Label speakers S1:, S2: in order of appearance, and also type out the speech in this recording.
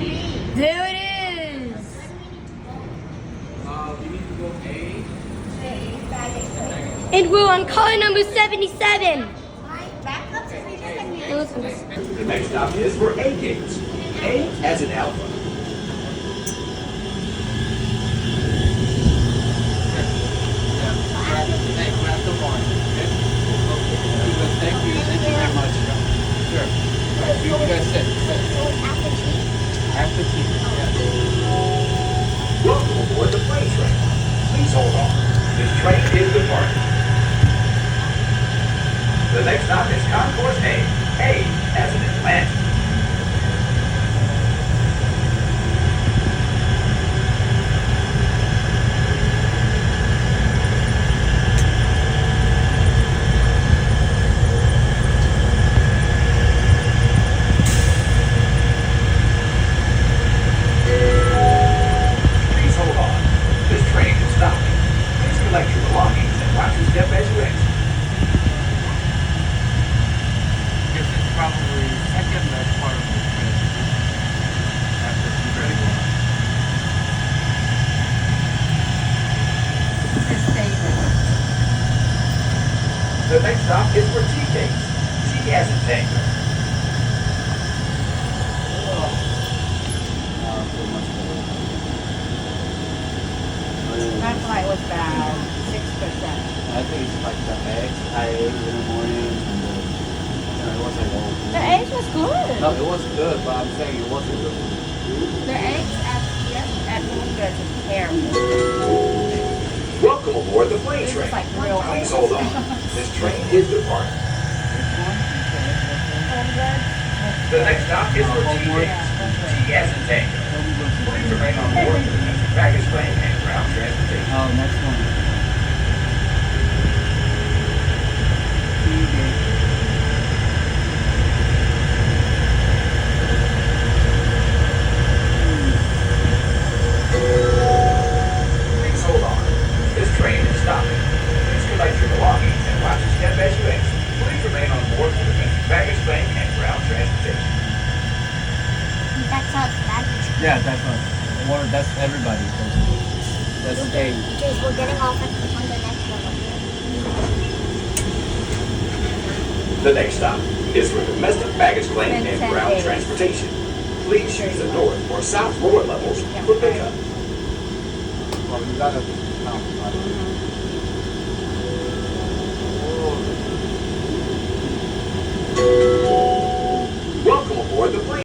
S1: There it is.
S2: We need to go A.
S1: And we're on car number 77.
S3: The next stop is for A gates. A as in alpha.
S2: Thank you very much. Sure. You guys sit. After tea.
S3: Welcome aboard the freight train. Please hold on. This train is departing. The next stop is concourse A. A as in Atlantic. Please hold on. This train is stopping. Please collect your belongings and watch your step as you exit.
S2: Guess it's probably second best part of the trip. After tea break.
S3: The next stop is for T gates. T as in Tango.
S4: That flight was bad, 6%.
S2: I think it's like the eggs I ate in the morning and then it was like
S4: The eggs was good.
S2: no, it was good, but I'm saying it wasn't good.
S4: The eggs at Wounders is terrible.
S3: Welcome aboard the freight
S4: This
S3: train.
S4: is like real
S3: Please hold on. This train is departing. The next stop is for T gates. T as in Tango. Please remain on board for the next baggage claim and ground transportation.
S2: Oh, next one.
S3: Please hold on. This train is stopping. Please collect your belongings and watch your step as you exit. Please remain on board for the next baggage claim and ground transportation.
S1: That's us.
S2: Yeah, that's one. Or that's everybody. That's A.
S1: Jace, we're getting off on the next one.
S3: The next stop is for domestic baggage claim and
S4: Vincent
S3: ground
S4: Hayes.
S3: transportation. Please choose the north or south floor levels for pickup.
S2: Well, you gotta count.